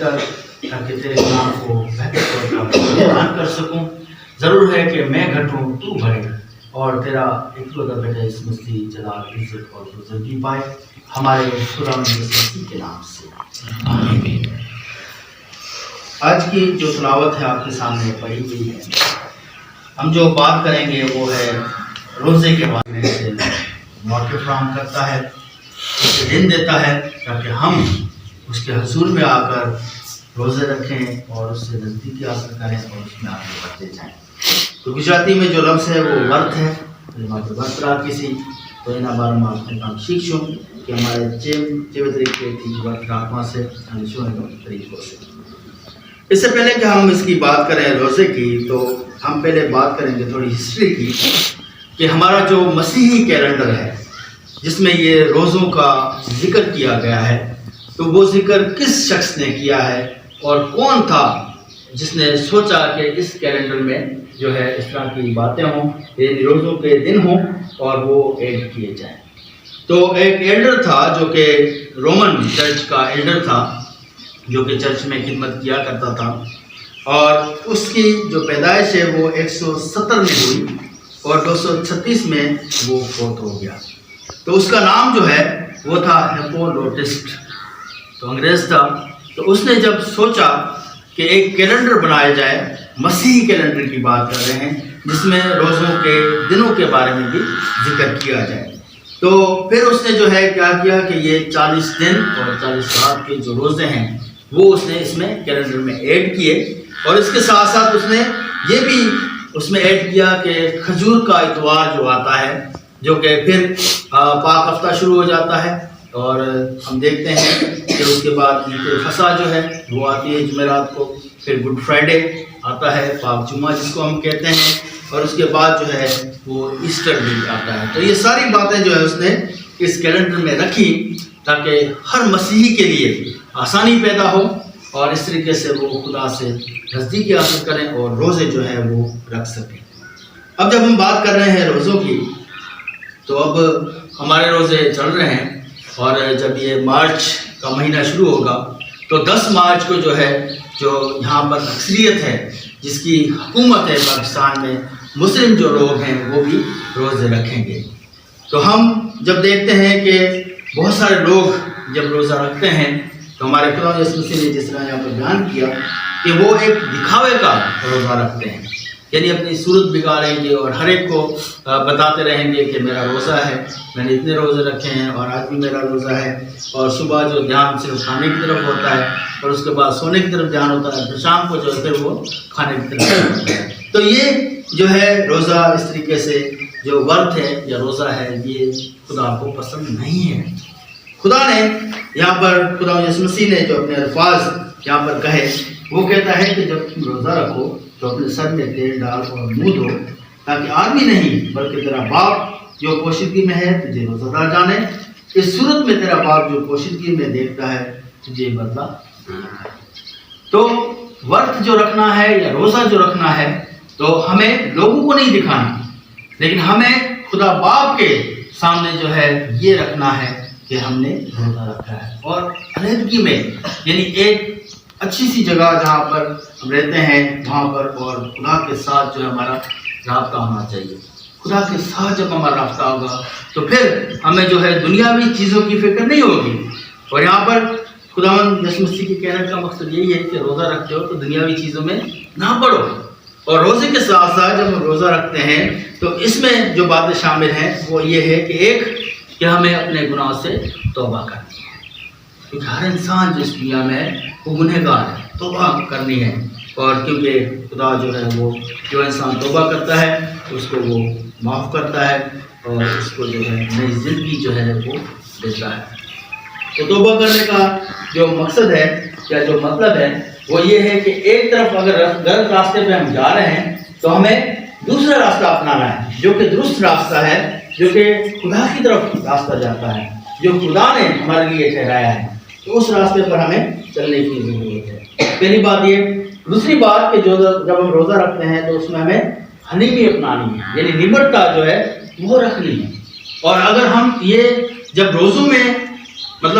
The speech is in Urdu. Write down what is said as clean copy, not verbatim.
رکھ کر تاکہ تیرے کلام کو بہتر طور پر بیان کر سکوں۔ ضرور ہے کہ میں گھٹوں تو بڑھے اور تیرا اکلوتا بیٹا اس مسیح جلال عزت اور بزرگی پائے، ہمارے خدا یسوع مسیح کے نام سے آمین۔ آج کی جو تلاوت ہے آپ کے سامنے پڑھی ہوئی ہے، ہم جو بات کریں گے وہ ہے روزے کے بارے سے موقع فراہم کرتا ہے، اسے دن دیتا ہے تاکہ ہم اس کے حضور میں آ کر روزے رکھیں اور اس سے نزدیکی حاصل کریں اور اس میں آگے بڑھتے جائیں۔ تو گجراتی میں جو لفظ ہے وہ ورت ہے، ورت رات کسی تو اینا بار میں آپ سیکھوں کہ ہمارے چیو طریقے تھی ورت راتما سے طریقوں سے۔ اس سے پہلے کہ ہم اس کی بات کریں روزے کی، تو ہم پہلے بات کریں گے تھوڑی ہسٹری کی کہ ہمارا جو مسیحی کیلنڈر ہے جس میں یہ روزوں کا ذکر کیا گیا ہے، تو وہ ذکر کس شخص نے کیا ہے اور کون تھا جس نے سوچا کہ اس کیلنڈر میں جو ہے اس طرح کی باتیں ہوں، یعنی روزوں کے دن ہوں اور وہ ایڈ کیے جائیں۔ تو ایک ایلڈر تھا جو کہ رومن چرچ کا ایلڈر تھا، جو کہ چرچ میں خدمت کیا کرتا تھا، اور اس کی جو پیدائش ہے وہ 170 میں ہوئی اور 236 میں وہ فوت ہو گیا۔ تو اس کا نام جو ہے وہ تھا ہیپولوٹسٹ، تو انگریز تھا۔ تو اس نے جب سوچا کہ ایک کیلنڈر بنایا جائے، مسیحی کیلنڈر کی بات کر رہے ہیں جس میں روزوں کے دنوں کے بارے میں بھی ذکر کیا جائے، تو پھر اس نے جو ہے کیا کیا کہ یہ 40 دن اور 40 رات کے جو روزے ہیں وہ اس نے اس میں کیلنڈر میں ایڈ کیے، اور اس کے ساتھ ساتھ اس نے یہ بھی اس میں ایڈ کیا کہ کھجور کا اتوار جو آتا ہے، جو کہ پھر پاک ہفتہ شروع ہو جاتا ہے، اور ہم دیکھتے ہیں کہ اس کے بعد عید الفصح جو ہے وہ آتی ہے جمعرات کو، پھر گڈ فرائیڈے آتا ہے، پاک جمعہ جس کو ہم کہتے ہیں، اور اس کے بعد جو ہے وہ ایسٹر بھی آتا ہے۔ تو یہ ساری باتیں جو ہے اس نے اس کیلنڈر میں رکھی تاکہ ہر مسیحی کے لیے آسانی پیدا ہو اور اس طریقے سے وہ خدا سے نزدیکی حاصل کریں اور روزے جو ہے وہ رکھ سکیں۔ اب جب ہم بات کر رہے ہیں روزوں کی، تو اب ہمارے روزے چل رہے ہیں، اور جب یہ مارچ کا مہینہ شروع ہوگا تو 10 مارچ کو جو ہے جو یہاں پر اکثریت ہے جس کی حکومت ہے پاکستان میں، مسلم جو لوگ ہیں وہ بھی روزے رکھیں گے۔ تو ہم جب دیکھتے ہیں کہ بہت سارے لوگ جب روزہ رکھتے ہیں، تو ہمارے خدا یسوع مسیح نے جس طرح یہاں پر بیان کیا کہ وہ ایک دکھاوے کا روزہ رکھتے ہیں، یعنی اپنی صورت بگاڑیں گے اور ہر ایک کو بتاتے رہیں گے کہ میرا روزہ ہے، میں نے اتنے روزے رکھے ہیں اور آج بھی میرا روزہ ہے، اور صبح جو دھیان صرف کھانے کی طرف ہوتا ہے اور اس کے بعد سونے کی طرف دھیان ہوتا ہے، پھر شام کو جو ہے پھر وہ کھانے کی طرف ہوتا ہے۔ تو یہ جو ہے روزہ اس طریقے سے جو ورت ہے یا روزہ ہے، یہ خدا کو پسند نہیں ہے۔ خدا نے یہاں پر خدا یسوع مسیح نے جو اپنے الفاظ یہاں پر کہے، وہ کہتا ہے کہ جب تم روزہ رکھو تو اپنے سر میں تیل ڈال اور منہ دھو، تاکہ آدمی نہیں بلکہ تیرا باپ جو پوشیدگی میں ہے تجھے روزہ دار جانے۔ اس صورت میں تیرا باپ جو پوشیدگی میں دیکھتا ہے تجھے بدلہ دیتا ہے۔ تو ورت جو رکھنا ہے یا روزہ جو رکھنا ہے، تو ہمیں لوگوں کو نہیں دکھانا، لیکن ہمیں خدا باپ کے سامنے جو ہے یہ رکھنا ہے کہ ہم نے روزہ رکھا ہے، اور علیحدگی میں، یعنی ایک اچھی سی جگہ جہاں پر ہم رہتے ہیں وہاں پر، اور خدا کے ساتھ جو ہے ہمارا رابطہ ہونا چاہیے۔ خدا کے ساتھ جب ہمارا رابطہ ہوگا تو پھر ہمیں جو ہے دنیاوی چیزوں کی فکر نہیں ہوگی، اور یہاں پر خداوند یسوع مسیح کے کہنے کا مقصد یہی ہے کہ روزہ رکھتے ہو تو دنیاوی چیزوں میں نہ پڑو، اور روزے کے ساتھ ساتھ جب ہم روزہ رکھتے ہیں تو اس میں جو باتیں شامل ہیں وہ یہ ہے کہ ایک کہ ہمیں اپنے گناہ سے توبہ کرنی ہے، کیونکہ ہر انسان جو اس دنیا میں ہے وہ گنہگار ہے، توبہ کرنی ہے، اور کیونکہ خدا جو ہے وہ جو انسان توبہ کرتا ہے اس کو وہ معاف کرتا ہے اور اس کو جو ہے نئی زندگی جو ہے وہ دیتا ہے۔ تو توبہ کرنے کا جو مقصد ہے یا جو مطلب ہے وہ یہ ہے کہ ایک طرف اگر غلط راستے پہ ہم جا رہے ہیں تو ہمیں دوسرا راستہ اپنانا ہے جو کہ درست راستہ ہے، جو کہ خدا کی طرف راستہ جاتا ہے، جو خدا نے ہمارے لیے ٹھہرایا ہے، تو اس راستے پر ہمیں چلنے کی ضرورت ہے۔ پہلی بات یہ۔ دوسری بات کہ جب ہم روزہ رکھتے ہیں تو اس میں ہمیں حلیمی اپنانی ہے، یعنی نمرتا جو ہے وہ رکھنی ہے، اور اگر ہم یہ جب روزوں میں مطلب